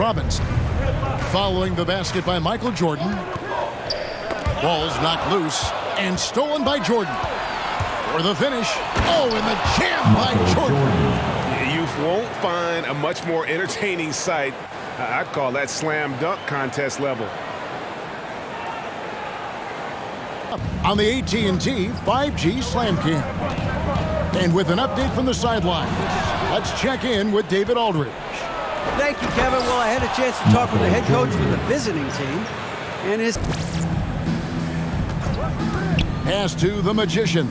Robinson. Following the basket by Michael Jordan. Ball's knocked loose and stolen by Jordan. For the finish. Oh, and the jam by Jordan. You won't find a much more entertaining sight. I'd call that slam dunk contest level. On the AT&T 5G Slam Cam. And with an update from the sidelines, let's check in with David Aldridge. Thank you, Kevin. Well, I had a chance to talk with the head coach for the visiting team. And his pass to the Magician.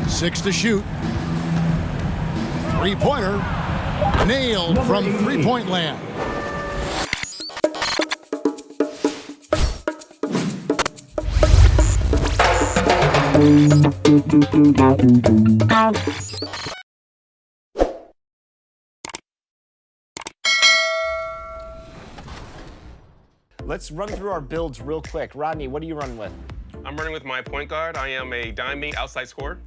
6 to shoot. Three-pointer. Nailed from three-point land. Let's run through our builds real quick. Rodney, what are you running with? I'm running with my point guard. I am a diamond outside scorer.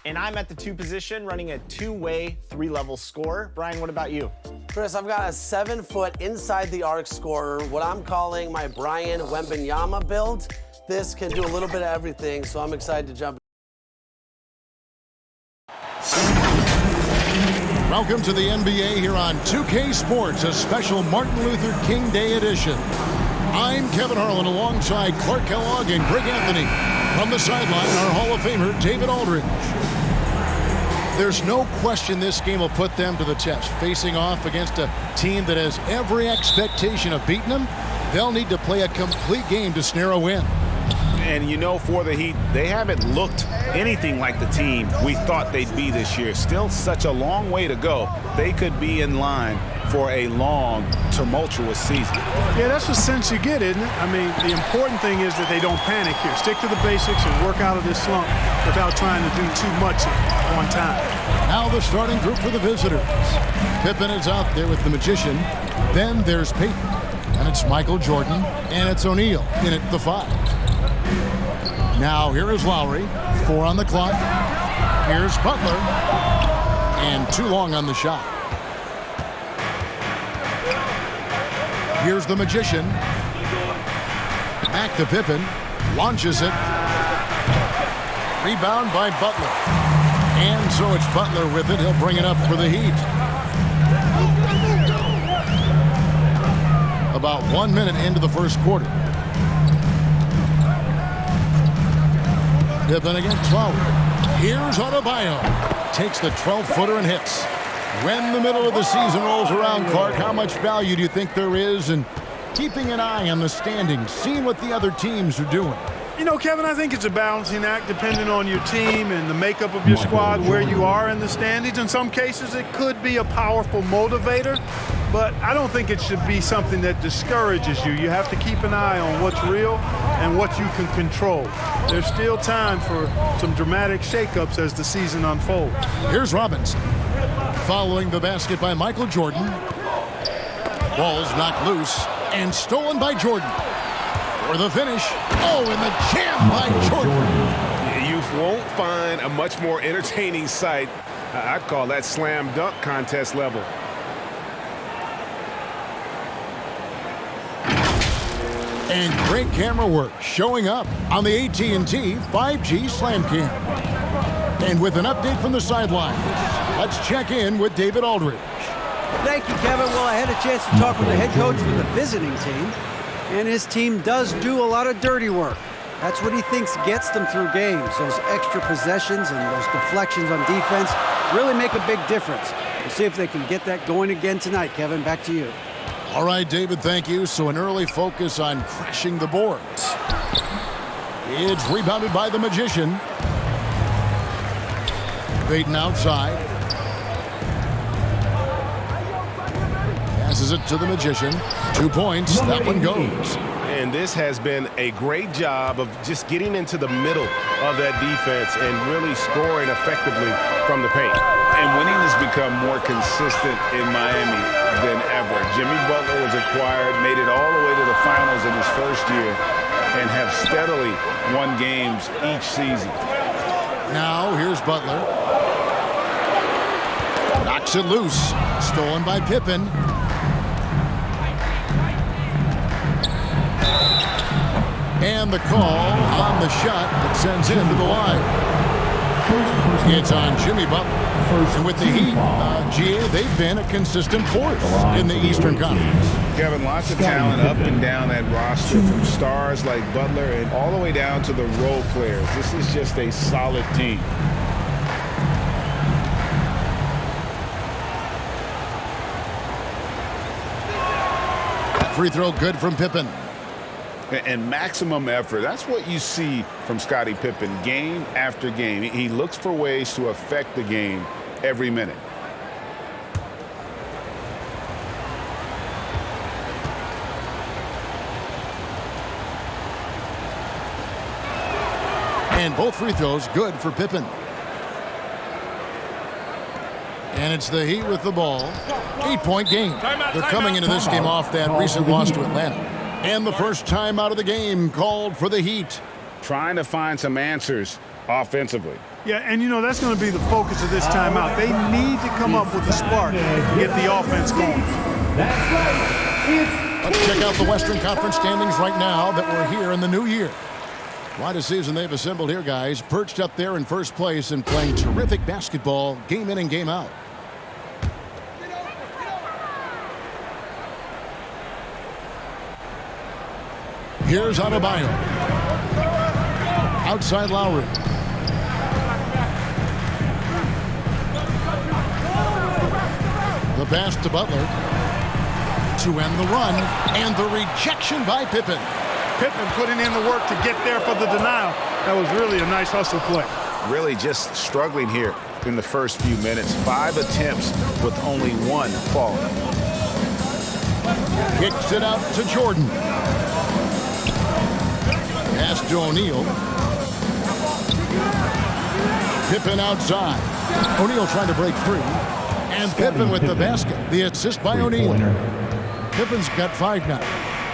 And I'm at the 2 position, running a 2-way, 3-level scorer. Brian, what about you? Chris, I've got a 7-foot inside the arc scorer, what I'm calling my Bryant Wembanyama build. This can do a little bit of everything, so I'm excited to jump. Welcome to the NBA here on 2K Sports, a special Martin Luther King Day edition. I'm Kevin Harlan alongside Clark Kellogg and Greg Anthony. From the sideline, our Hall of Famer, David Aldridge. There's no question this game will put them to the test. Facing off against a team that has every expectation of beating them, they'll need to play a complete game to snare a win. And you know, for the Heat, they haven't looked anything like the team we thought they'd be this year. Still such a long way to go. They could be in line for a long, tumultuous season. Yeah, that's the sense you get, isn't it? I mean, the important thing is that they don't panic here. Stick to the basics and work out of this slump without trying to do too much at one time. Now the starting group for the visitors. Pippen is out there with the Magician. Then there's Payton. And it's Michael Jordan. And it's O'Neal in at the 5. Now here is Lowry. 4 on the clock. Here's Butler. And too long on the shot. Here's the Magician. Back to Pippen. Launches it. Rebound by Butler. And so it's Butler with it. He'll bring it up for the Heat. About 1 minute into the first quarter. Pippen against Lowry. Here's Adebayo. Takes the 12-footer and hits. When the middle of the season rolls around, Clark, how much value do you think there is in keeping an eye on the standings, seeing what the other teams are doing? You know, Kevin, I think it's a balancing act depending on your team and the makeup of your squad, where you are in the standings. In some cases, it could be a powerful motivator, but I don't think it should be something that discourages you. You have to keep an eye on what's real and what you can control. There's still time for some dramatic shakeups as the season unfolds. Here's Robinson. Following the basket by Michael Jordan. Ball's knocked loose and stolen by Jordan. For the finish. Oh, and the jam by Jordan. You won't find a much more entertaining sight. I'd call that slam dunk contest level. And great camera work showing up on the AT&T 5G Slam Cam. And with an update from the sidelines, let's check in with David Aldridge. Thank you, Kevin. Well, I had a chance to talk with the head coach for the visiting team. And his team does do a lot of dirty work. That's what he thinks gets them through games. Those extra possessions and those deflections on defense really make a big difference. We'll see if they can get that going again tonight. Kevin, back to you. All right, David, thank you. So an early focus on crashing the boards. It's rebounded by the Magician. Payton outside. Passes it to the Magician. 2 points. That one goes. And this has been a great job of just getting into the middle of that defense and really scoring effectively from the paint. And winning has become more consistent in Miami than ever. Jimmy Butler was acquired, made it all the way to the finals in his first year, and have steadily won games each season. Now here's Butler. Knocks it loose. Stolen by Pippen. And the call on the shot that sends him to the line. It's on Jimmy Butler. And with the Heat, GA, they've been a consistent force in the Eastern Conference. Kevin, lots of talent up and down that roster, from stars like Butler and all the way down to the role players. This is just a solid team. Free throw good from Pippen. And maximum effort. That's what you see from Scottie Pippen game after game. He looks for ways to affect the game every minute. And both free throws good for Pippen. And it's the Heat with the ball. 8-point game. They're coming into this game off that recent loss to Atlanta. And the first time out of the game called for the Heat. Trying to find some answers offensively. Yeah, and you know, that's going to be the focus of this timeout. They need to come up with a spark to get the offense going. Let's check out the Western Conference standings right now that we're here in the new year. Quite a season they've assembled here, guys. Perched up there in first place and playing terrific basketball game in and game out. Here's Adebayo. Outside Lowry. The pass to Butler. To end the run. And the rejection by Pippen. Pippen putting in the work to get there for the denial. That was really a nice hustle play. Really just struggling here in the first few minutes. 5 attempts with only 1 falling. Kicks it out to Jordan. Pass to O'Neal. Pippen outside. O'Neal trying to break free. And Pippen with the basket. The assist by O'Neal. Pippen's got 5 now.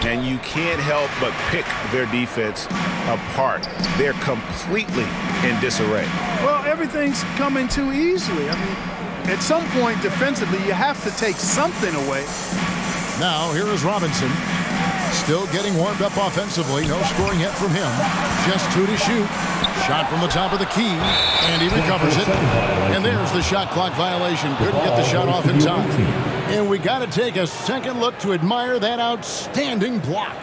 And you can't help but pick their defense apart. They're completely in disarray. Well, everything's coming too easily. I mean, at some point defensively, you have to take something away. Now, here is Robinson. Still getting warmed up offensively. No scoring yet from him. Just 2 to shoot. Shot from the top of the key. And he recovers it. And there's the shot clock violation. Couldn't get the shot off in time. And we got to take a second look to admire that outstanding block.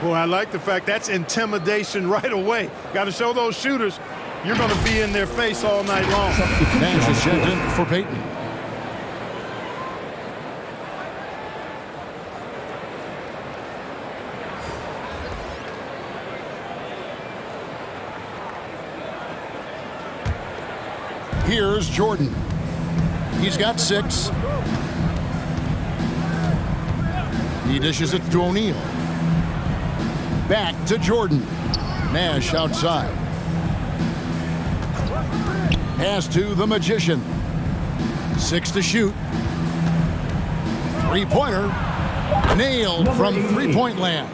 Boy, I like the fact that's intimidation right away. Got to show those shooters you're going to be in their face all night long. Nash is checked in for Payton. Here's Jordan. He's got 6. He dishes it to O'Neal. Back to Jordan. Nash outside. Pass to the Magician. 6 to shoot. 3-pointer. Nailed from three-point land.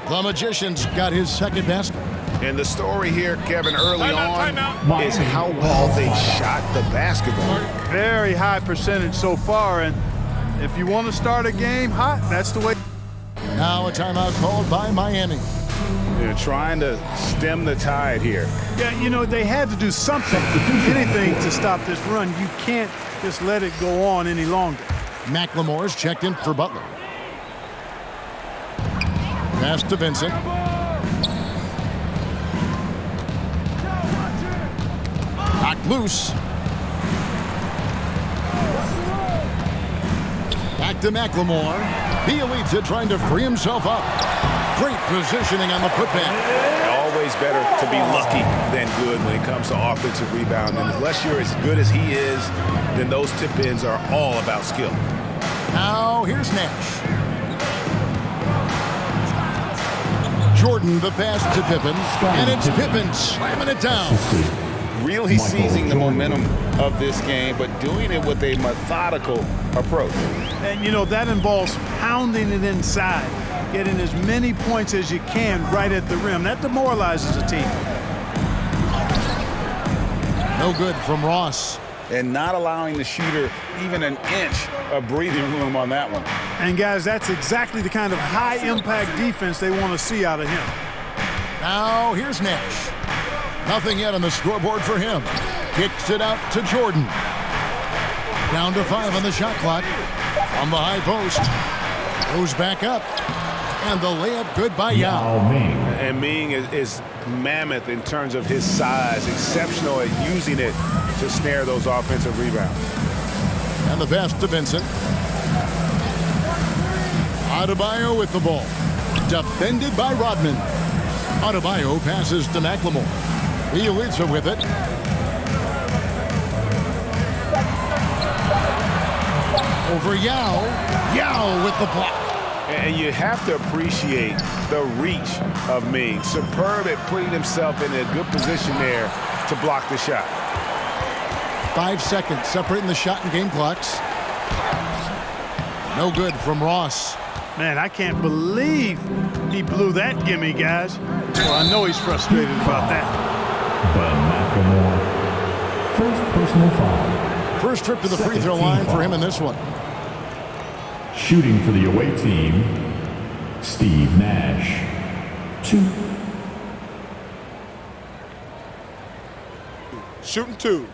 The Magician's got his second basket. And the story here, Kevin, early on is how well they shot the basketball. Very high percentage so far, and if you want to start a game hot, that's the way. Now a timeout called by Miami. They're trying to stem the tide here. Yeah, you know, they had to do something, anything to stop this run. You can't just let it go on any longer. McLemore's checked in for Butler. Pass to Vincent. Knocked loose. Back to McLemore. Bielitsa trying to free himself up. Great positioning on the putback. Always better to be lucky than good when it comes to offensive rebound. And unless you're as good as he is, then those tip-ins are all about skill. Now here's Nash. Jordan the pass to Pippen. And it's Pippen slamming it down. Really seizing the momentum of this game, but doing it with a methodical approach. And, you know, that involves pounding it inside, getting as many points as you can right at the rim. That demoralizes a team. No good from Ross. And not allowing the shooter even an inch of breathing room on that one. And, guys, that's exactly the kind of high-impact defense they want to see out of him. Now here's Nash. Nothing yet on the scoreboard for him. Kicks it out to Jordan. Down to 5 on the shot clock. On the high post. Goes back up. And the layup good by Yao. Ming. And Ming is mammoth in terms of his size. Exceptional at using it to snare those offensive rebounds. And the pass to Vincent. Adebayo with the ball. Defended by Rodman. Adebayo passes to McLemore. He leads him with it. Over Yao. Yao with the block. And you have to appreciate the reach of Ming. Superb at putting himself in a good position there to block the shot. 5 seconds separating the shot and game clocks. No good from Ross. Man, I can't believe he blew that gimme, guys. Well, I know he's frustrated about that. But McLemore, first personal foul. First trip to the free throw line for him in this one. Shooting for the away team, Steve Nash. 2. Shooting 2.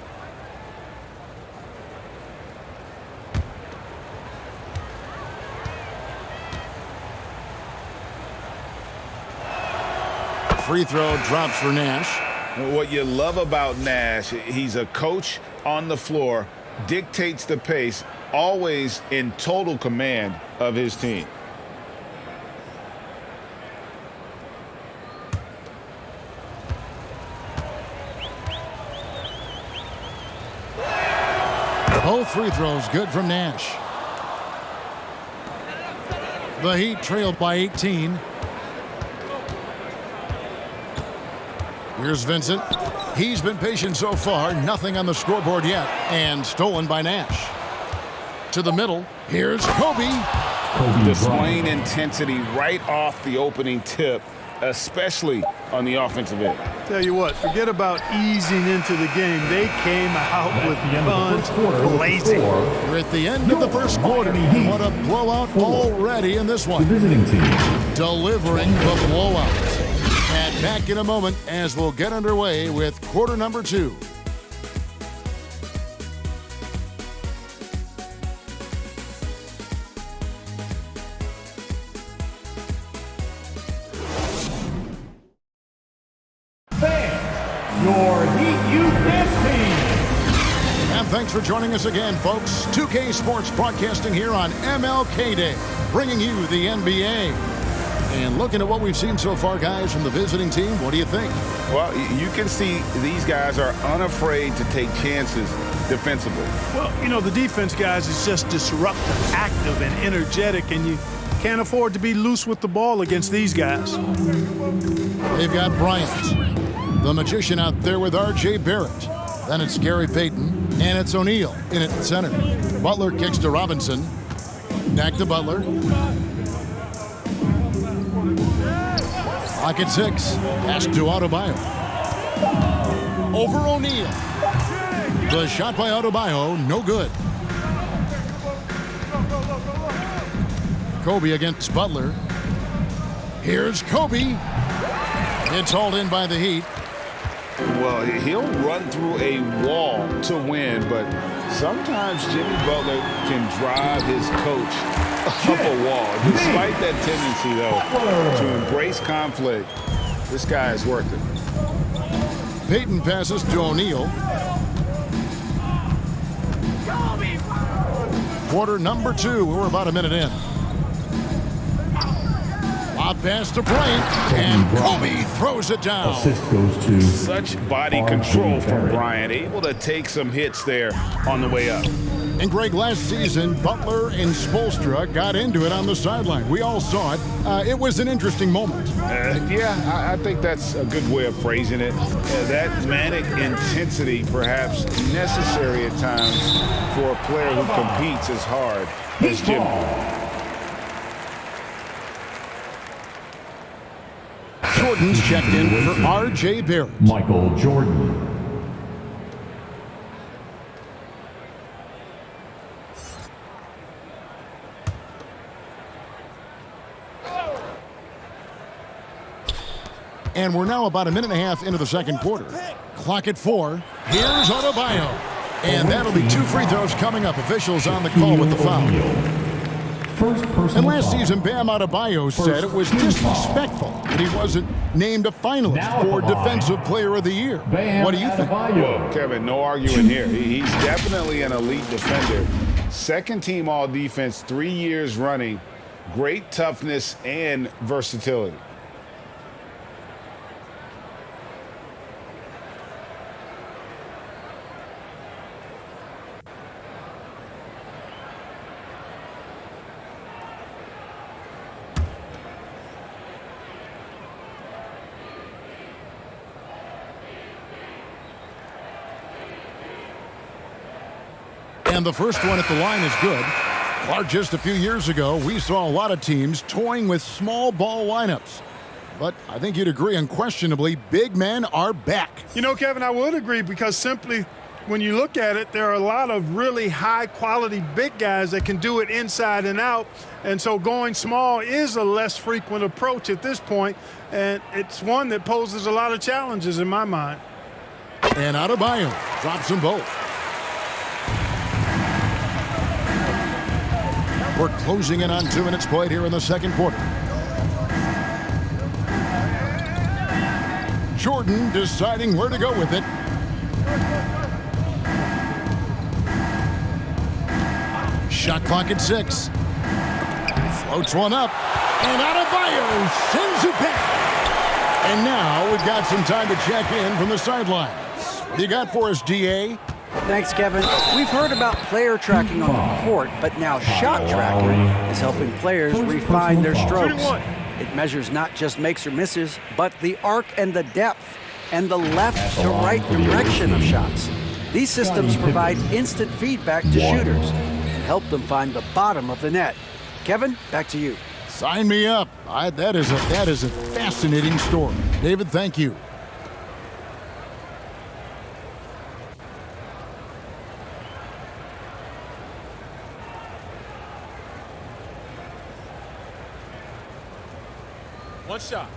Free throw drops for Nash. What you love about Nash, he's a coach on the floor, dictates the pace, always in total command of his team. Both free throws good from Nash. The Heat trailed by 18. Here's Vincent. He's been patient so far. Nothing on the scoreboard yet. And stolen by Nash. To the middle. Here's Kobe. Displaying intensity right off the opening tip, especially on the offensive end. Tell you what, forget about easing into the game. They came out with guns blazing. We're at the end of the first quarter. What a blowout already in this one. Visiting team. Delivering the blowout. And back in a moment as we'll get underway with quarter number 2. Your Heat Youth Dance Team. And thanks for joining us again, folks. 2K Sports broadcasting here on MLK Day, bringing you the NBA. And looking at what we've seen so far, guys, from the visiting team, what do you think? Well, you can see these guys are unafraid to take chances defensively. Well, you know, the defense, guys, is just disruptive, active, and energetic, and you can't afford to be loose with the ball against these guys. They've got Bryant, the magician out there with R.J. Barrett. Then it's Gary Payton, and it's O'Neal in at center. Butler kicks to Robinson. Back to Butler. Clock at 6. Pass to Adebayo. Over O'Neal. The shot by Adebayo, no good. Kobe against Butler. Here's Kobe. It's hauled in by the Heat. Well, he'll run through a wall to win, but sometimes Jimmy Butler can drive his coach up a wall. Despite that tendency, though, to embrace conflict, this guy has worked it. Payton passes to O'Neal. Quarter number 2. We're about a minute in. Lob pass to Bryant, and Kobe throws it down. Assist goes to Such body control from Bryant, able to take some hits there on the way up. And Greg, last season, Butler and Spoelstra got into it on the sideline. We all saw it. It was an interesting moment. Yeah, I think that's a good way of phrasing it. That manic intensity, perhaps necessary at times for a player who competes as hard as Jimmy. Jordan's checked in for R.J. Barrett. Michael Jordan. And we're now about a minute and a half into the second quarter. Clock at 4. Here's Adebayo. And that'll be 2 free throws coming up. Officials on the call with the foul. And last season, Bam Adebayo said it was disrespectful that he wasn't named a finalist for Defensive Player of the Year. What do you think? Well, Kevin, no arguing here. He's definitely an elite defender. Second team all defense 3 years running. Great toughness and versatility. And the first one at the line is good. Clark, just a few years ago, we saw a lot of teams toying with small ball lineups. But I think you'd agree, unquestionably, big men are back. You know, Kevin, I would agree because simply when you look at it, there are a lot of really high-quality big guys that can do it inside and out. And so going small is a less frequent approach at this point, and it's one that poses a lot of challenges in my mind. And Adebayo drops them both. We're closing in on 2 minutes played here in the second quarter. Jordan deciding where to go with it. Shot clock at 6. Floats one up. And Adebayo sends it back. And now we've got some time to check in from the sidelines. What do you got for us, DA? Thanks, Kevin. We've heard about player tracking on the court, but now shot tracking is helping players refine their strokes. It measures not just makes or misses, but the arc and the depth and the left to right direction of shots. These systems provide instant feedback to shooters and help them find the bottom of the net. Kevin, back to you. Sign me up. That is a fascinating story. David, thank you. One shot.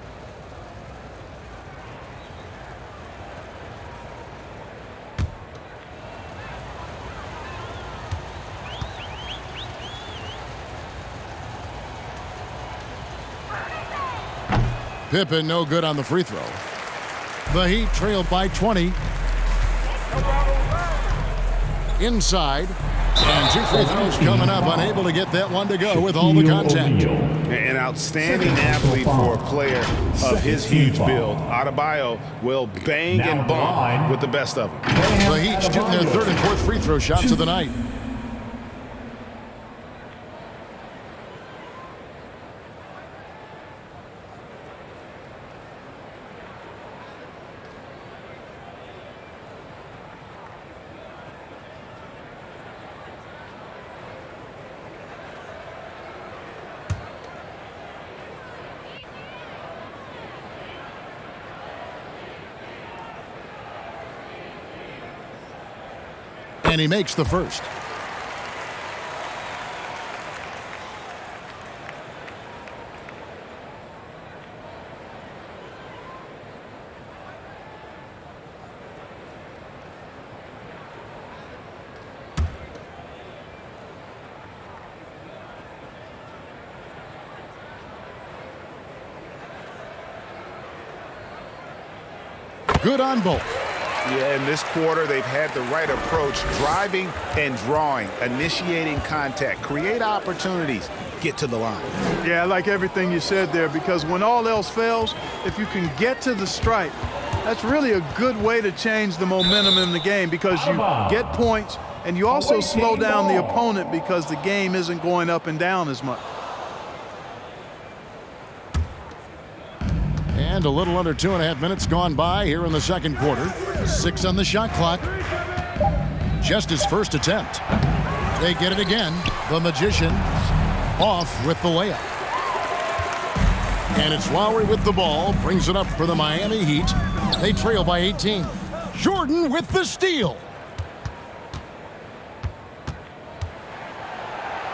Pippen no good on the free throw. The Heat trailed by 20. Inside. And 2 free throws coming up. Unable to get that one to go with all the contact. An outstanding athlete for a player of his huge build. Adebayo will bang and bump with the best of them. The Heat shooting their 3rd and 4th free throw shots of the night. And he makes the first. Good on both. Yeah, in this quarter, they've had the right approach, driving and drawing, initiating contact, create opportunities, get to the line. Yeah, I like everything you said there because when all else fails, if you can get to the stripe, that's really a good way to change the momentum in the game because you get points and you also slow down the opponent because the game isn't going up and down as much. And a little under 2.5 minutes gone by here in the second quarter. 6 on the shot clock. Just his first attempt. They get it again. The Magician off with the layup. And it's Lowry with the ball. Brings it up for the Miami Heat. They trail by 18. Jordan with the steal.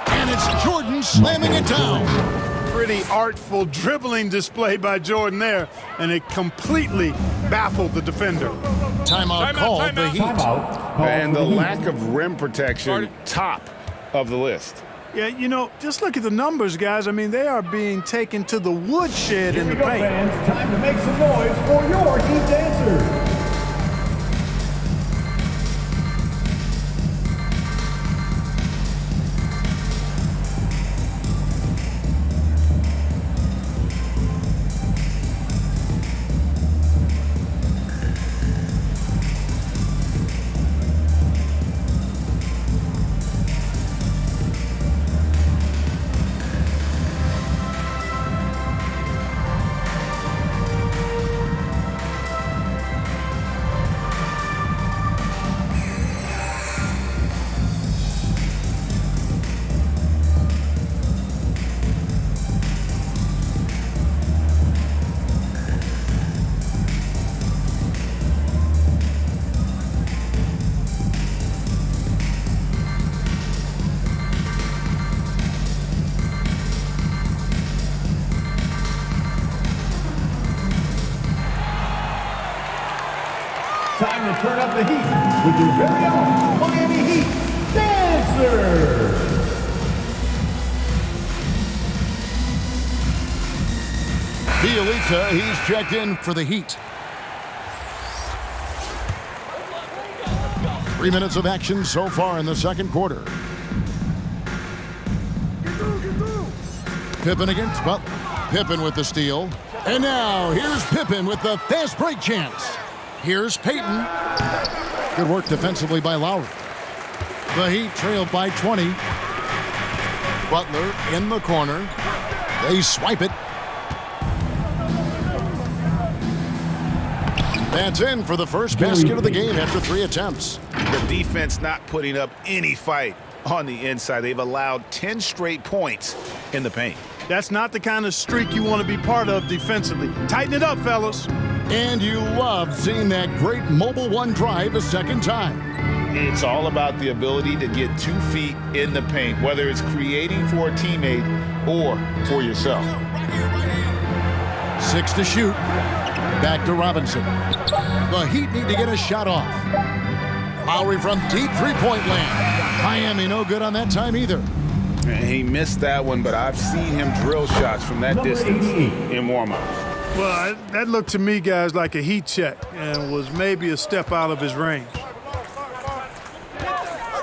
And it's Jordan slamming it down. Pretty artful dribbling display by Jordan there, and it completely baffled the defender. Timeout called the Heat. And the lack of rim protection, top of the list. Yeah, you know, just look at the numbers, guys. I mean, they are being taken to the woodshed in the paint. Fans, time to make some noise for your Heat dancers. Time to turn up the heat with your very own Miami Heat Dancer. Bielitsa, he's checked in for the Heat. 3 minutes of action so far in the second quarter. Pippen against Butler. Pippen with the steal. And now here's Pippen with the fast break chance. Here's Payton. Good work defensively by Lowry. The Heat trailed by 20. Butler in the corner. They swipe it. That's in for the first basket of the game after 3 attempts. The defense not putting up any fight on the inside. They've allowed 10 straight points in the paint. That's not the kind of streak you want to be part of defensively. Tighten it up, fellas. And you love seeing that great mobile one drive a second time. It's all about the ability to get 2 feet in the paint, whether it's creating for a teammate or for yourself. 6 to shoot. Back to Robinson. The Heat need to get a shot off. Lowry from deep three-point land. Miami no good on that time either. He missed that one, but I've seen him drill shots from that distance in warm-ups. Well, that looked to me, guys, like a heat check and was maybe a step out of his range.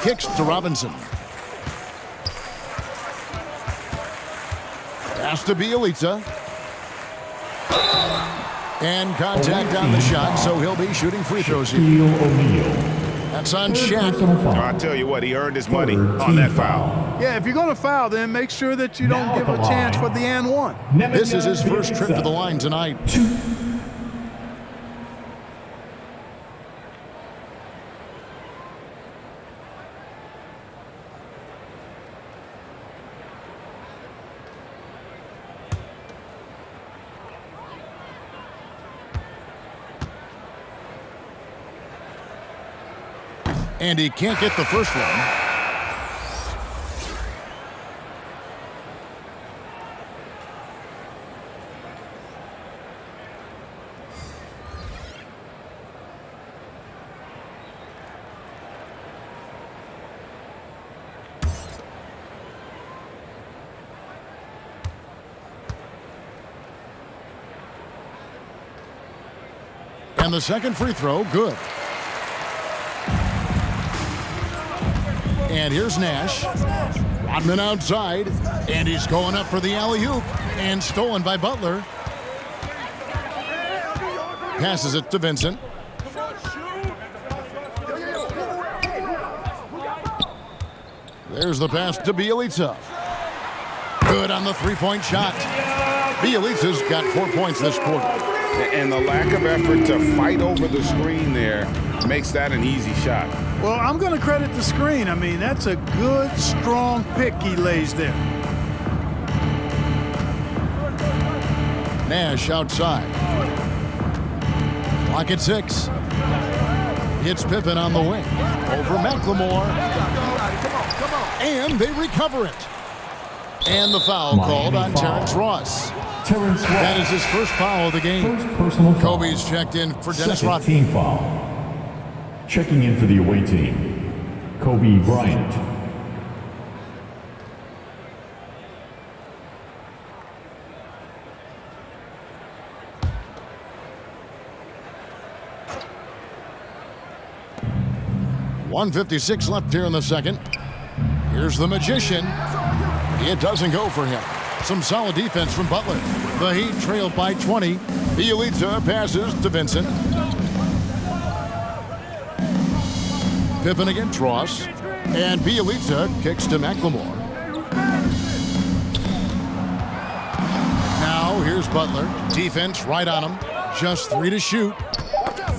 Kicks to Robinson. Pass to Bielitsa. And contact on the shot, so he'll be shooting free throws here. That's on Shaq. I'll tell you what, he earned his money on that foul. Yeah, if you're going to foul, then make sure that you don't give a chance for the and one. This is his first trip to the line tonight. And he can't get the first one. And the second free throw, good. And here's Nash. Rodman outside. And he's going up for the alley-oop. And stolen by Butler. Passes it to Vincent. There's the pass to Bielitsa. Good on the three-point shot. Bielitsa's got 4 points this quarter. And the lack of effort to fight over the screen there makes that an easy shot. Well, I'm going to credit the screen. I mean, that's a good, strong pick he lays there. Nash outside. Clock at 6. It's Pippen on the wing. Over McLemore. And they recover it. And the foul called on Terrence Ross. Terrence Ross. That is his first foul of the game. First personal foul. Kobe's checked in for Dennis Second Rodman. team foul. Checking in for the away team, Kobe Bryant. .156 left here in the second. Here's the magician. It doesn't go for him. Some solid defense from Butler. The Heat trailed by 20. Bielitsa passes to Vincent. Pippen against Ross. And Bielitsa kicks to McLemore. Now here's Butler. Defense right on him. Just 3 to shoot.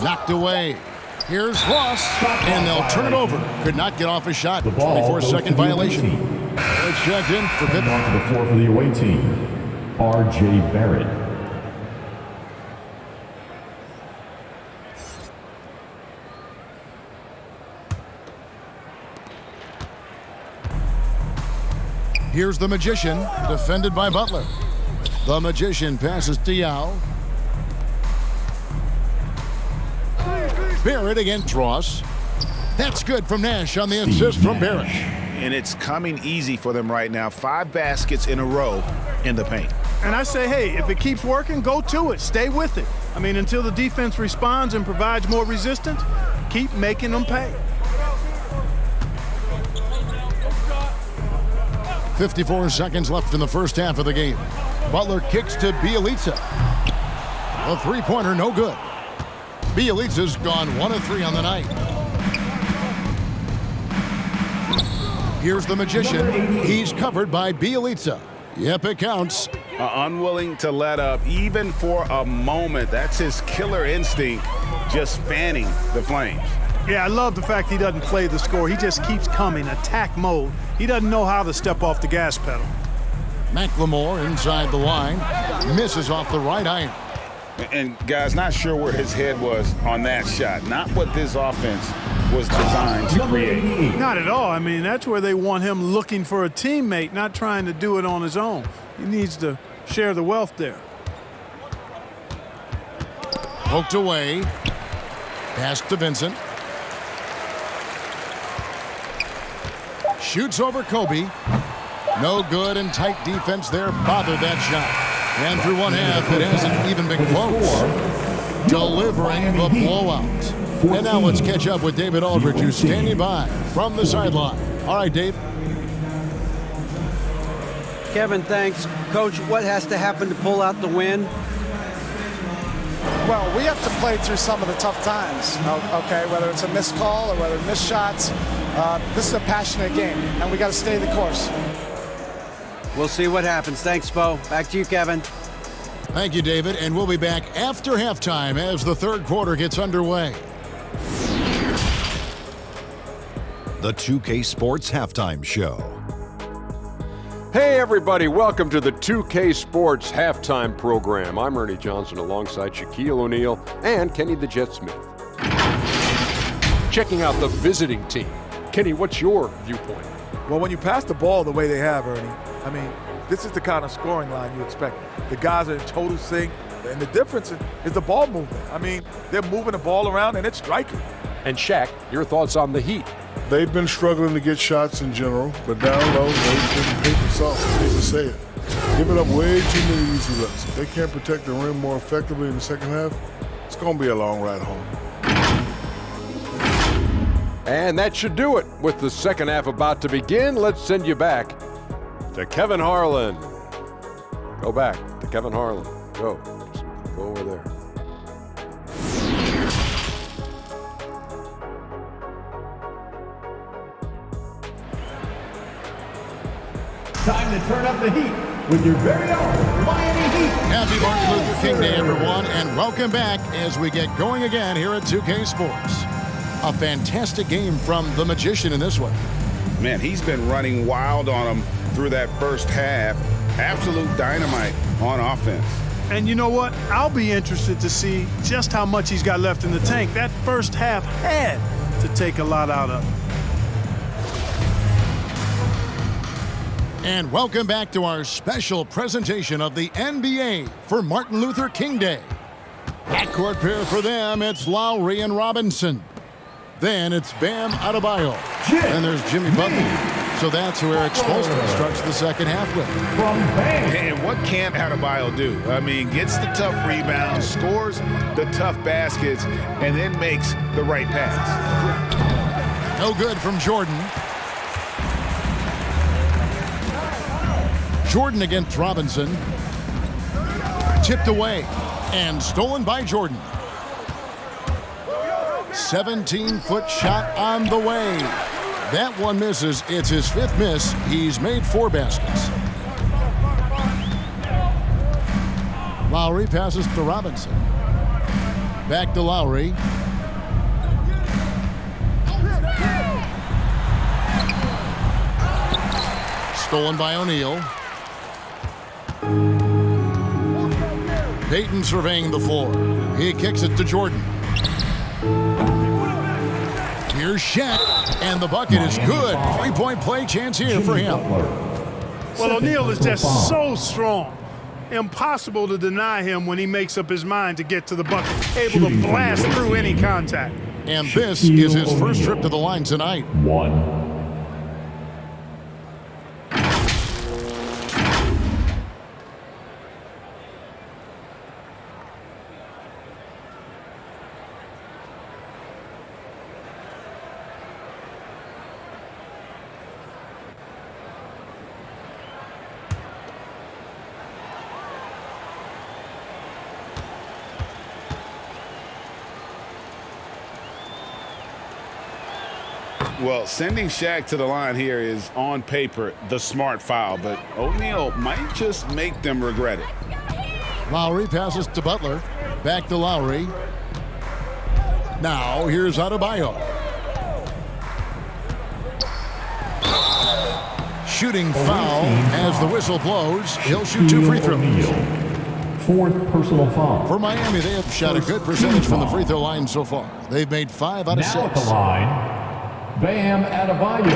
Knocked away. Here's Ross. And they'll turn it over. Could not get off a shot. 24-second violation. It's checked in for Pippen. On to the floor for the away team, R.J. Barrett. Here's the magician, defended by Butler. The magician passes to Yao. Barrett against Ross. That's good from Nash on the assist from Barrett. And it's coming easy for them right now. 5 baskets in a row in the paint. And I say, hey, if it keeps working, go to it. Stay with it. I mean, until the defense responds and provides more resistance, keep making them pay. 54 seconds left in the first half of the game. Butler kicks to Bielitsa. A three-pointer, no good. Bielitsa's gone 1 of 3 on the night. Here's the magician. He's covered by Bielitsa. Yep, it counts. Unwilling to let up, even for a moment. That's his killer instinct, just fanning the flames. Yeah, I love the fact he doesn't play the score. He just keeps coming, attack mode. He doesn't know how to step off the gas pedal. McLemore inside the line. Misses off the right iron. And guys, not sure where his head was on that shot. Not what this offense was designed to create. Not at all. I mean, that's where they want him looking for a teammate, not trying to do it on his own. He needs to share the wealth there. Poked away. Pass to Vincent. Shoots over Kobe. No good, and tight defense there bothered that shot. And through one half, it hasn't even been close. Delivering the blowout. And now let's catch up with David Aldridge, who's standing by from the sideline. All right, Dave. Kevin, thanks. Coach, what has to happen to pull out the win? Well, we have to play through some of the tough times, okay, whether it's a missed call or whether missed shots. This is a passionate game, and we got to stay the course. We'll see what happens. Thanks, Bo. Back to you, Kevin. Thank you, David. And we'll be back after halftime as the third quarter gets underway. The 2K Sports Halftime Show. Hey everybody, welcome to the 2K Sports Halftime Program. I'm Ernie Johnson alongside Shaquille O'Neal and Kenny the Jet Smith. Checking out the visiting team. Kenny, what's your viewpoint? Well, when you pass the ball the way they have, Ernie, I mean, this is the kind of scoring line you expect. The guys are in total sync, and the difference is the ball movement. I mean, they're moving the ball around, and it's striking. And Shaq, your thoughts on the Heat? They've been struggling to get shots in general, but down low, they've been paper soft, I hate to say it. Giving up way too many easy looks. If they can't protect the rim more effectively in the second half, it's going to be a long ride home. And that should do it. With the second half about to begin, let's send you back to Kevin Harlan. Go back to Kevin Harlan. Go. Just go over there. Time to turn up the heat with your very own Miami Heat. Happy Martin Luther King Day, everyone, and welcome back as we get going again here at 2K Sports. A fantastic game from the magician in this one. Man, he's been running wild on them through that first half. Absolute dynamite on offense. And you know what? I'll be interested to see just how much he's got left in the tank. That first half had to take a lot out of him. And welcome back to our special presentation of the NBA for Martin Luther King Day. Backcourt pair for them, it's Lowry and Robinson. Then it's Bam Adebayo. And there's Jimmy Butler. So that's who Eric Spoelstra starts the second half with. And what can't Adebayo do? I mean, gets the tough rebounds, scores the tough baskets, and then makes the right pass. No good from Jordan. Jordan against Robinson. Tipped away and stolen by Jordan. 17-foot shot on the way. That one misses. It's his 5th miss. He's made 4 baskets. Lowry passes to Robinson. Back to Lowry. Stolen by O'Neal. Payton surveying the floor. He kicks it to Jordan. Here's Shaq, and the bucket is good. 3-point play chance here for him. Well, O'Neal is just so strong. Impossible to deny him when he makes up his mind to get to the bucket. Able to blast through any contact. And this is his first trip to the line tonight. 1. Well, sending Shaq to the line here is, on paper, the smart foul, but O'Neal might just make them regret it. Lowry passes to Butler. Back to Lowry. Now, here's Adebayo. Shooting foul as the whistle blows. He'll shoot 2 free throws. 4th personal foul. For Miami, they have shot a good percentage from the free throw line so far. They've made 5 out of 6. Now at the line, Bam Adebayo.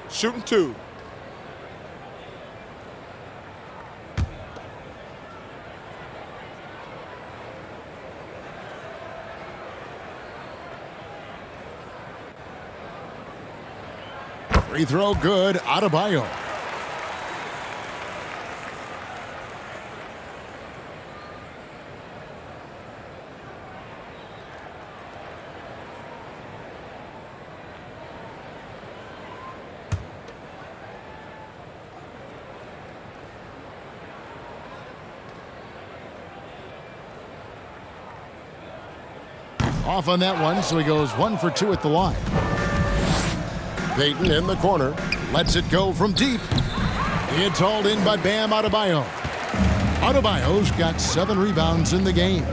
2. Shooting 2. Free throw good. Adebayo. Off on that one, so he goes 1 for 2 at the line. Payton in the corner, lets it go from deep. It's hauled in by Bam Adebayo. Adebayo's got 7 rebounds in the game.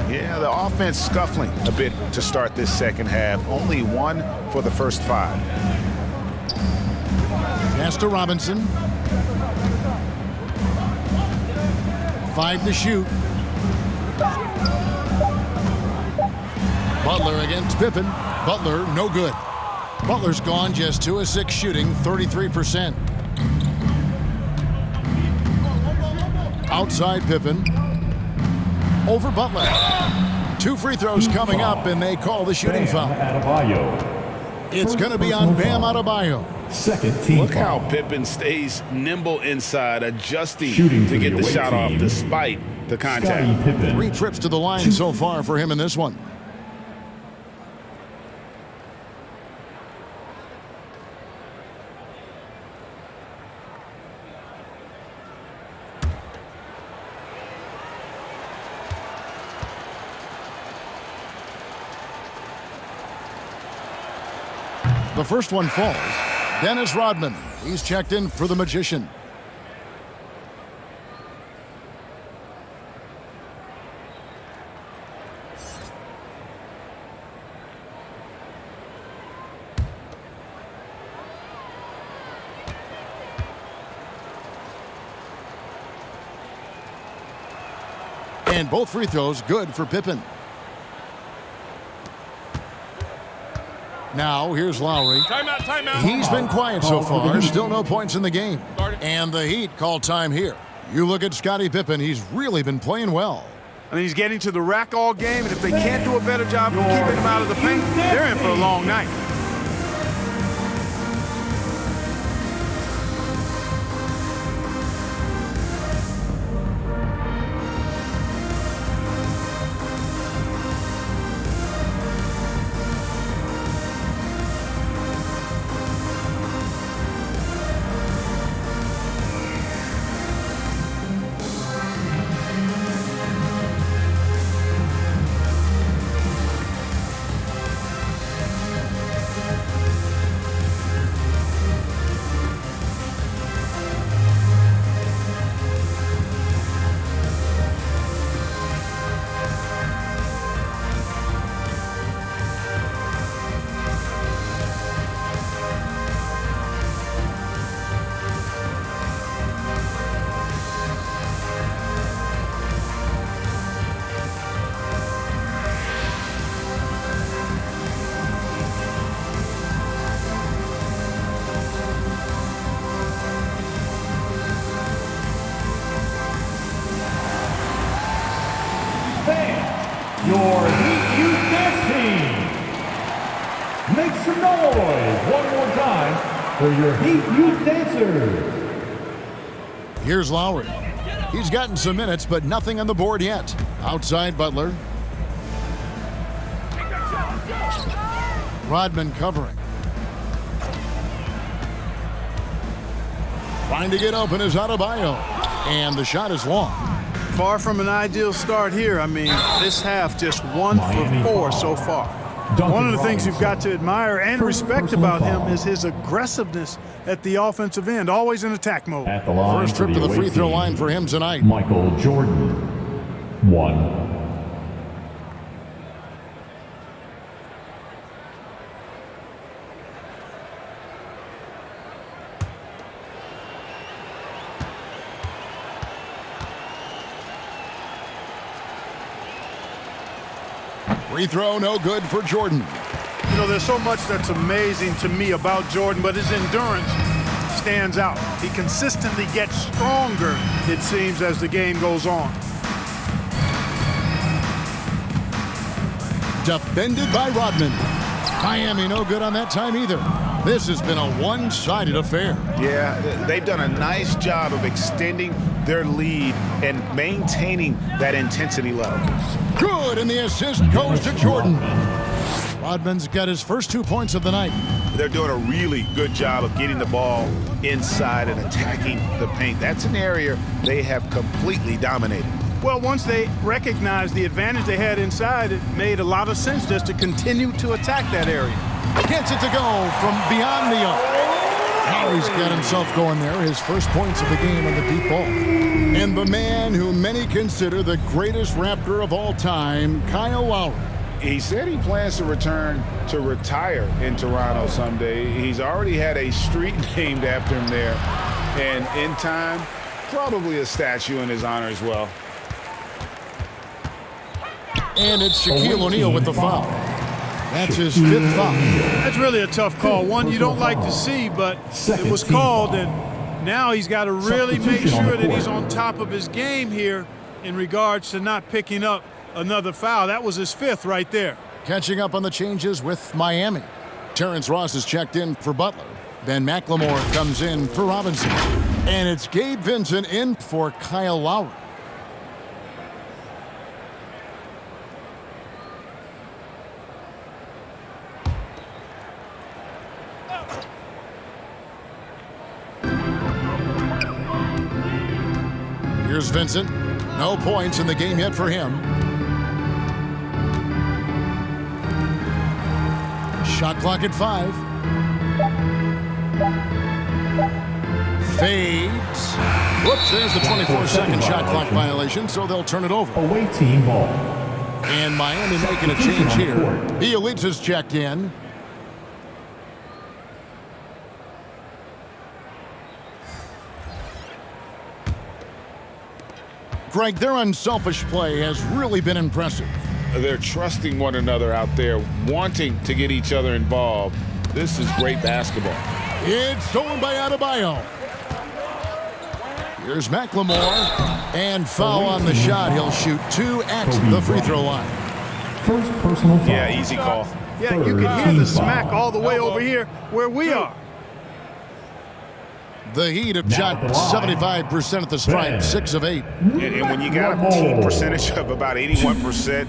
Yeah, the offense scuffling a bit to start this second half. Only 1 for the first 5. Pass to Robinson. 5 to shoot. Butler against Pippen. Butler, no good. Butler's gone just 2 of 6 shooting, 33%. Outside Pippen. Over Butler. 2 free throws coming up, and they call the shooting foul. It's going to be on Bam Adebayo. Second team Look foul. how Pippen stays nimble inside, adjusting Shooting to get the shot team. off despite the contact. 3 trips to the line so far for him in this one. The first one falls. Dennis Rodman. He's checked in for the Magician. And both free throws good for Pippen. Now, here's Lowry. Timeout, timeout. He's been quiet so far. Still no points in the game. And the Heat call time here. You look at Scottie Pippen. He's really been playing well. I mean, he's getting to the rack all game, and if they can't do a better job of keeping him out of the paint, they're in for a long night. Your Heat Youth Dance Team. Make some noise one more time for your Heat Youth Dancers. Here's Lowry. He's gotten some minutes, but nothing on the board yet. Outside Butler. Rodman covering. Trying to get open is Adebayo. And the shot is long. Far from an ideal start here. I mean, this half just 1 for 4 so far. One of the things you've got to admire and respect about him is his aggressiveness at the offensive end, always in attack mode. At the line First trip to the free throw line for him tonight. Michael Jordan, 1. Free throw, no good for Jordan. You know, there's so much that's amazing to me about Jordan, but his endurance stands out. He consistently gets stronger, it seems, as the game goes on. Defended by Rodman. Miami no good on that time either. This has been a one-sided affair. Yeah, they've done a nice job of extending their lead and maintaining that intensity level. Good, and the assist goes to Jordan. Rodman's got his first 2 points of the night. They're doing a really good job of getting the ball inside and attacking the paint. That's an area they have completely dominated. Well, once they recognized the advantage they had inside, it made a lot of sense just to continue to attack that area. Gets it to go from beyond the arc. Now he's got himself going there, his first points of the game on the deep ball. And the man who many consider the greatest Raptor of all time, Kyle Lowry. He said he plans to return to retire in Toronto someday. He's already had a street named after him there. And in time, probably a statue in his honor as well. And it's Shaquille O'Neal with the foul. That's his 5th foul. That's really a tough call. One you don't like to see, but it was called, and now he's got to really make sure that he's on top of his game here in regards to not picking up another foul. That was his 5th right there. Catching up on the changes with Miami. Terrence Ross is checked in for Butler. Ben McLemore comes in for Robinson. And it's Gabe Vincent in for Kyle Lowry. Here's Vincent. No points in the game yet for him. Shot clock at 5. Fades. Whoops, there's the 24-second shot clock violation, so they'll turn it over. Away team ball. And Miami making a change here. Bielitsa's checked in. Craig, their unselfish play has really been impressive. They're trusting one another out there, wanting to get each other involved. This is great basketball. It's stolen by Adebayo. Here's McLemore, and foul on the shot. He'll shoot 2 at the free throw line. First personal foul. Yeah, easy call. Yeah, you can hear the smack all the way over here where we are. The Heat have shot 75% at the stripe, 6 of 8. And when you got a team percentage of about 81%,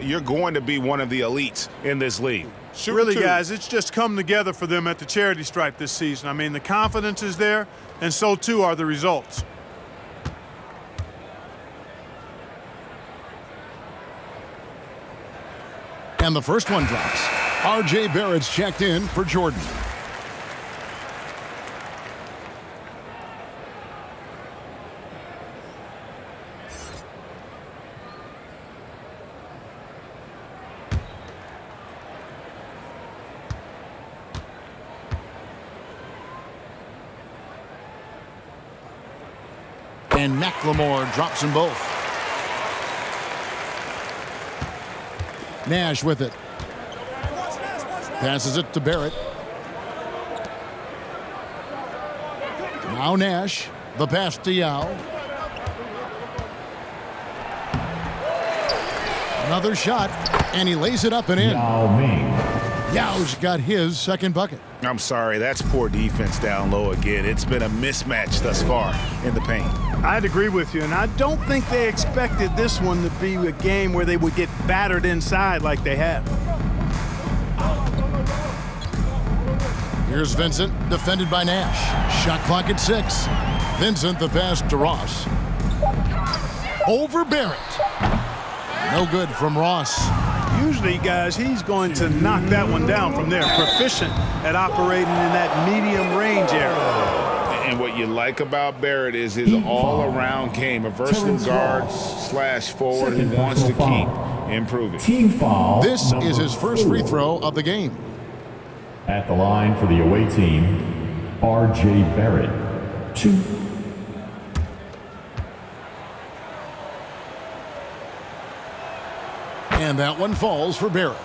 you're going to be one of the elites in this league. Really, guys, it's just come together for them at the charity stripe this season. I mean, the confidence is there, and so too are the results. And the first one drops. R.J. Barrett's checked in for Jordan. And McLemore drops them both. Nash with it. Passes it to Barrett. Now Nash. The pass to Yao. Another shot. And he lays it up and in. Yao Ming. Yao's got his second bucket. I'm sorry, that's poor defense down low again. It's been a mismatch thus far in the paint. I'd agree with you, and I don't think they expected this one to be a game where they would get battered inside like they have. Here's Vincent, defended by Nash. Shot clock at 6. Vincent, the pass to Ross. Over Barrett. No good from Ross. Usually, guys, he's going to knock that one down from there. Proficient at operating in that medium range area. And what you like about Barrett is his all-around game, a versatile guard / forward who wants to keep improving. Team foul. This is his first free throw of the game. At the line for the away team, R.J. Barrett, 2. And that one falls for Barrett.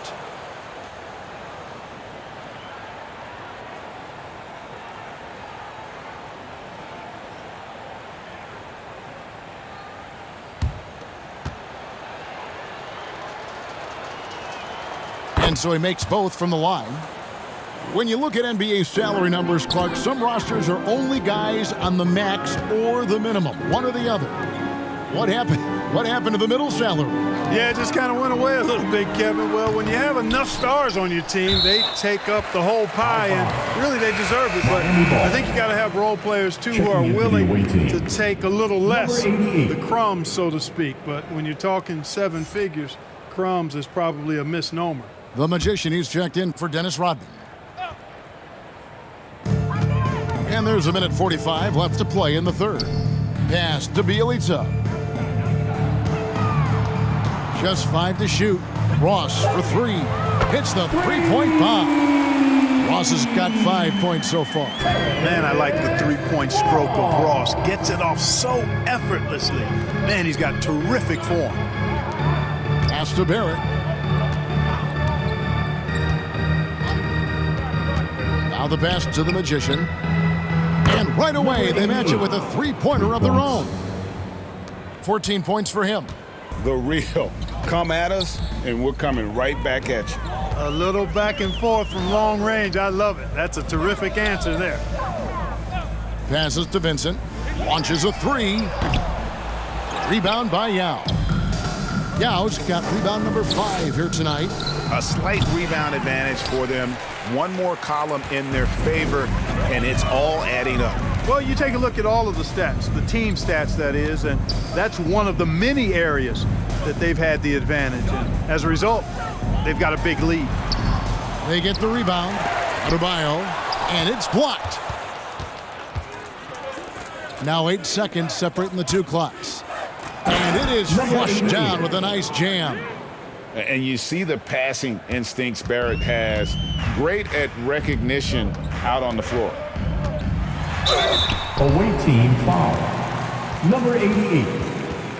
And so he makes both from the line. When you look at NBA salary numbers, Clark, some rosters are only guys on the max or the minimum, one or the other. What happened? What happened to the middle salary? Yeah, it just kind of went away a little bit, Kevin. Well, when you have enough stars on your team, they take up the whole pie, and really they deserve it. But I think you got to have role players, too, who are willing to take a little less, the crumbs, so to speak. But when you're talking 7 figures, crumbs is probably a misnomer. The Magician, he's checked in for Dennis Rodman. And there's 1:45 left to play in the third. Pass to Bielitsa. Just 5 to shoot. Ross for 3. Hits the three-point bomb. Ross has got 5 points so far. Man, I like the three-point stroke of Ross. Gets it off so effortlessly. Man, he's got terrific form. Pass to Barrett. Now the pass to the Magician. And right away, they match it with a three-pointer of their own. 14 points for him. The real. Come at us, and we're coming right back at you. A little back and forth from long range. I love it. That's a terrific answer there. Passes to Vincent. Launches a 3. Rebound by Yao. Yao's got rebound number 5 here tonight. A slight rebound advantage for them. One more column in their favor, and it's all adding up. Well, you take a look at all of the stats, the team stats, that is, and that's one of the many areas that they've had the advantage. And as a result, they've got a big lead. They get the rebound. Adebayo, and it's blocked. Now 8 seconds separating the two clocks. And it is flushed down with a nice jam. And you see the passing instincts Barrett has. Great at recognition out on the floor. Away team foul. Number 88.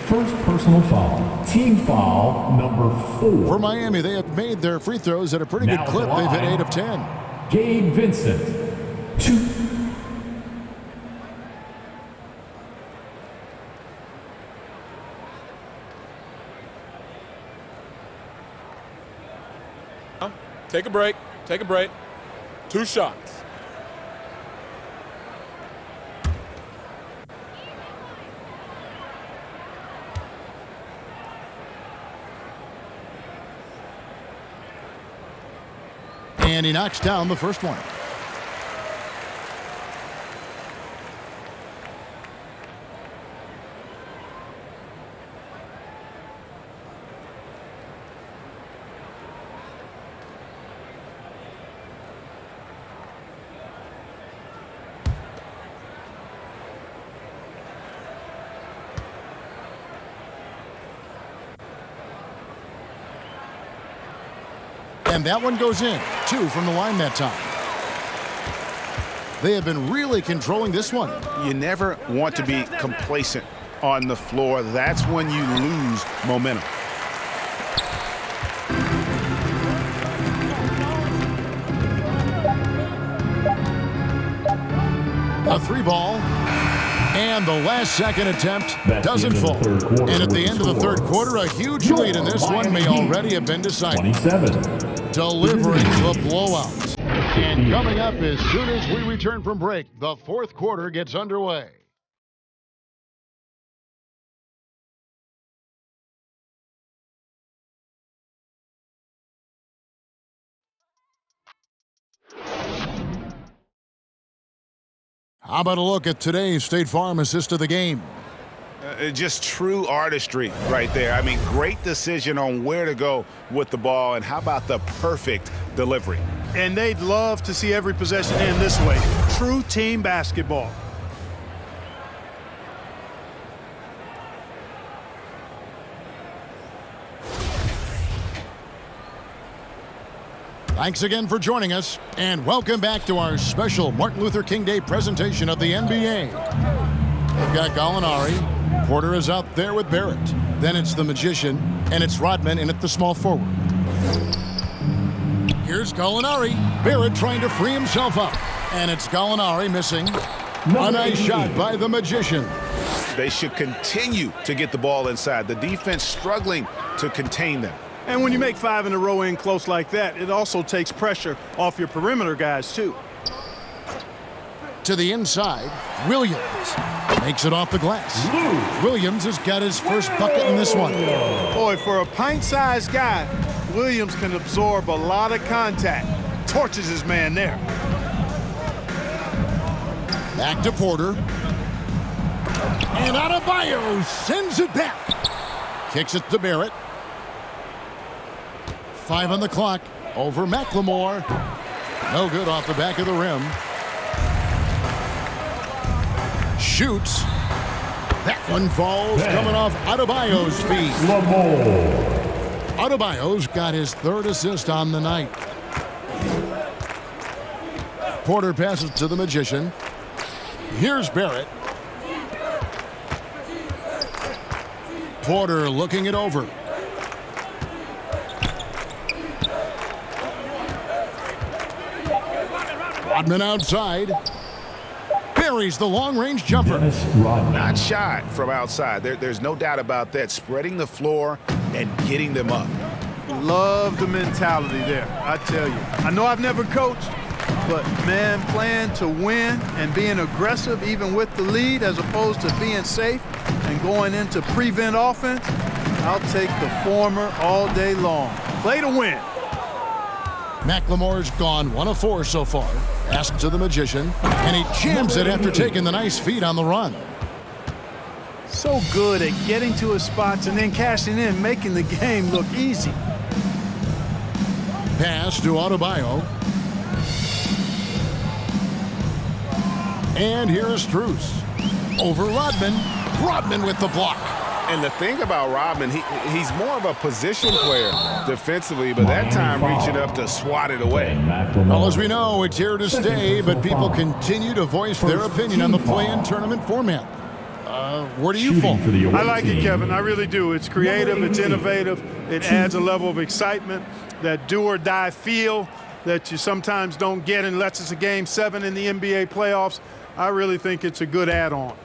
First personal foul. Team foul number 4. For Miami, they have made their free throws at a pretty good clip. They've hit 8 of 10. Gabe Vincent. 2. Take a break. Take a break. 2 shots. And he knocks down the first one. And that one goes in. 2 from the line that time. They have been really controlling this one. You never want to be complacent on the floor. That's when you lose momentum. A 3-ball. And the last second attempt doesn't fall. And at the end of the third quarter, a huge lead in this one may already have been decided. 27. Delivering the blowout. And coming up as soon as we return from break, the fourth quarter gets underway. How about a look at today's State Farm assist of the game? Just true artistry right there. I mean, great decision on where to go with the ball, and how about the perfect delivery? And they'd love to see every possession end this way. True team basketball. Thanks again for joining us, and welcome back to our special Martin Luther King Day presentation of the NBA. We've got Gallinari. Porter is out there with Barrett. Then it's the Magician, and it's Rodman in at the small forward. Here's Gallinari. Barrett trying to free himself up. And it's Gallinari missing. A nice shot by the Magician. They should continue to get the ball inside. The defense struggling to contain them. And when you make 5 in a row in close like that, it also takes pressure off your perimeter guys, too. To the inside, Williams makes it off the glass. Williams has got his first bucket in this one. Boy, for a pint-sized guy, Williams can absorb a lot of contact. Torches his man there. Back to Porter. And Adebayo sends it back. Kicks it to Barrett. 5 on the clock. Over McLemore. No good off the back of the rim. Shoots. That one falls, coming off Adebayo's feet. Adebayo's got his 3rd assist on the night. Porter passes to the Magician. Here's Barrett. Porter looking it over. Rodman outside. Buries the long-range jumper. Not shot from outside. There's no doubt about that. Spreading the floor and getting them up. Love the mentality there, I tell you. I know I've never coached, but, man, playing to win and being aggressive even with the lead as opposed to being safe and going into prevent offense, I'll take the former all day long. Play to win. McLemore's gone 1 of 4 so far. Asked to the Magician, and he jams it after taking the nice feed on the run. So good at getting to his spots and then cashing in, making the game look easy. Pass to Adebayo. And here's Strus. Over Rodman. Rodman with the block. And the thing about Rodman, he's more of a position player defensively, but that time reaching up to swat it away. Well, as we know, it's here to stay, but people continue to voice their opinion on the play-in tournament format. Where do you fall? I like it, Kevin. I really do. It's creative. It's innovative. It adds a level of excitement, that do-or-die feel that you sometimes don't get unless it's a Game 7 in the NBA playoffs. I really think it's a good add-on.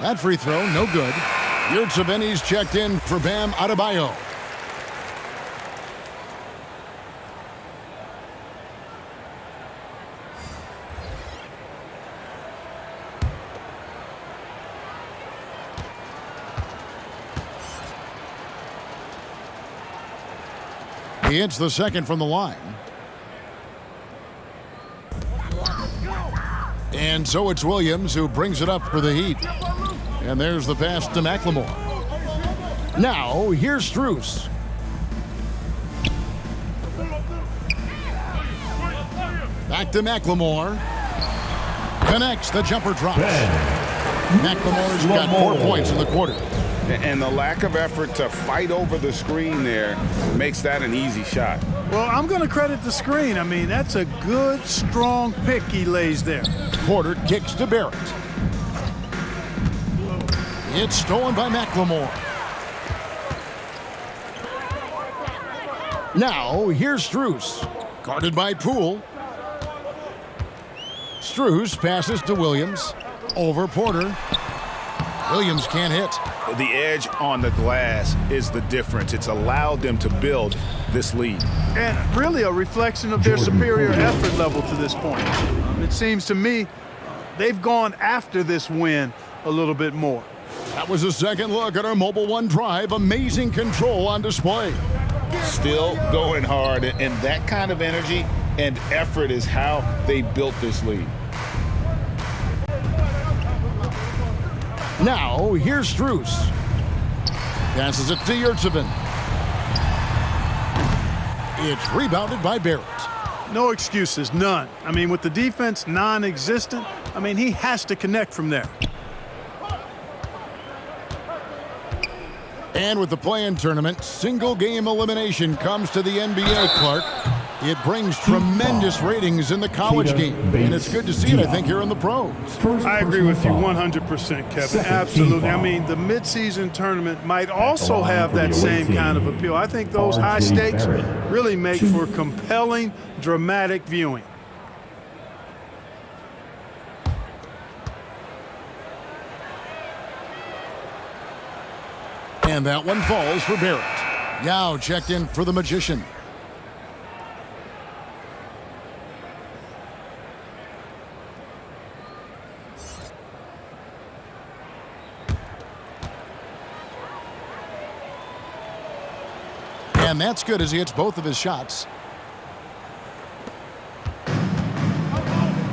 That free throw, no good. Yurtseveni's checked in for Bam Adebayo. He hits the second from the line. And so it's Williams who brings it up for the Heat. And there's the pass to McLemore. Now, here's Strus. Back to McLemore. Connects, the jumper drops. McLemore's got 4 points in the quarter. And the lack of effort to fight over the screen there makes that an easy shot. Well, I'm going to credit the screen. I mean, that's a good, strong pick he lays there. Porter kicks to Barrett. It's stolen by McLemore. Now, here's Strus. Guarded by Poole. Strus passes to Williams. Over Porter. Williams can't hit. The edge on the glass is the difference. It's allowed them to build this lead. And really a reflection of their superior effort level to this point. It seems to me they've gone after this win a little bit more. That was a second look at our Mobile One drive. Amazing control on display. Still going hard, and that kind of energy and effort is how they built this lead. Now, here's Strus. Passes it to Yurtseven. It's rebounded by Barrett. No excuses, none. I mean, with the defense non-existent, I mean, he has to connect from there. And with the play-in tournament, single-game elimination comes to the NBA, Clark. It brings tremendous ratings in the college game, and it's good to see it, I think, here in the pros. I agree with you 100%, Kevin. Absolutely. I mean, the midseason tournament might also have that same kind of appeal. I think those high stakes really make for compelling, dramatic viewing. And that one falls for Barrett. Yao checked in for the Magician. And that's good as he hits both of his shots.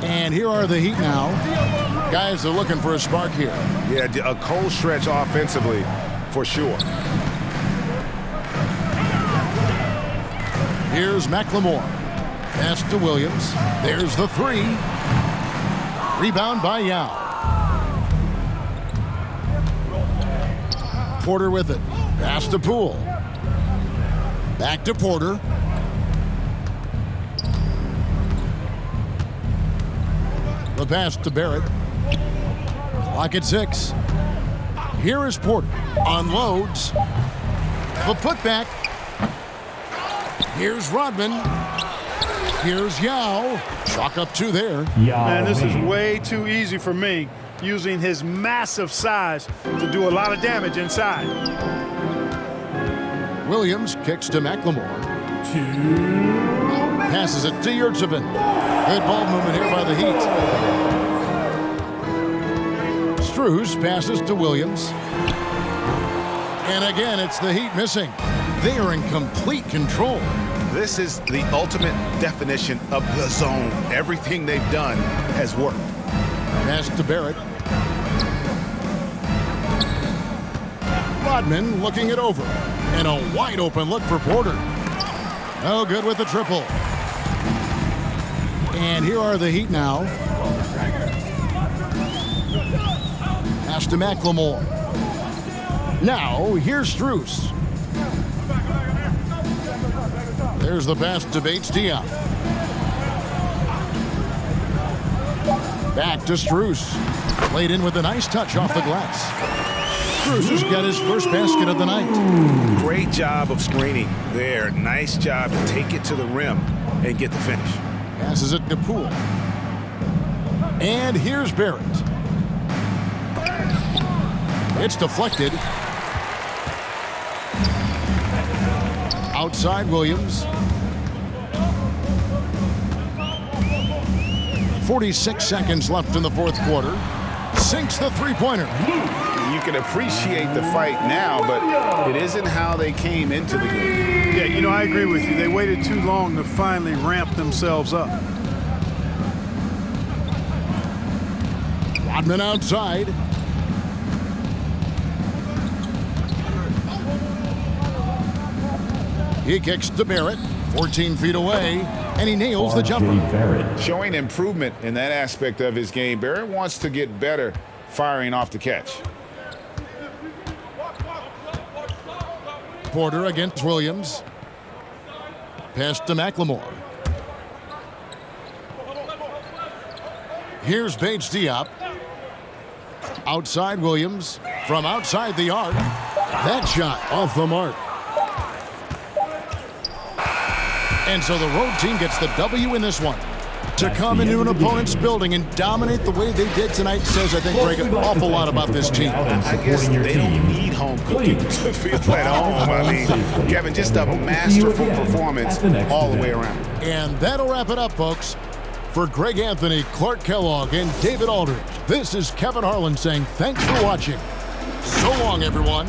And here are the Heat now. Guys are looking for a spark here. Yeah, a cold stretch offensively, for sure. Here's McLemore. Pass to Williams. There's the three. Rebound by Yao. Porter with it. Pass to Poole. Back to Porter. The pass to Barrett. Clock at 6. Here is Porter. Unloads. The putback. Here's Rodman. Here's Yao. Chalk up 2 there. Man, this is way too easy for Ming, using his massive size to do a lot of damage inside. Williams kicks to McLemore. Passes it to Yurtseven. Good ball movement here by the Heat. Strus passes to Williams. And again, it's the Heat missing. They are in complete control. This is the ultimate definition of the zone. Everything they've done has worked. Pass to Barrett. Rodman looking it over. And a wide open look for Porter. No good with the triple. And here are the Heat now. Pass to McLemore. Now, here's Strus. There's the pass to Bates Diop. Back to Strus. Played in with a nice touch off the glass. Strus has got his first basket of the night. Great job of screening there. Nice job to take it to the rim and get the finish. Passes it to Poole. And here's Barrett. It's deflected. Outside Williams. 46 seconds left in the fourth quarter. Sinks the three-pointer. You can appreciate the fight now, but it isn't how they came into the game. Yeah, you know, I agree with you. They waited too long to finally ramp themselves up. Rodman outside. He kicks to Barrett, 14 feet away, and he nails the jumper. Showing improvement in that aspect of his game. Barrett wants to get better firing off the catch. Porter against Williams. Pass to McLemore. Here's Bates Diop. Outside Williams. From outside the arc. That shot off the mark. And so the road team gets the W in this one. To come into an opponent's building and dominate the way they did tonight says, I think, Greg, an awful lot about this team. I guess they don't need home cooking to feel at home. I mean, Kevin, just a masterful performance all the way around. And that'll wrap it up, folks. For Greg Anthony, Clark Kellogg, and David Aldridge, this is Kevin Harlan saying thanks for watching. So long, everyone.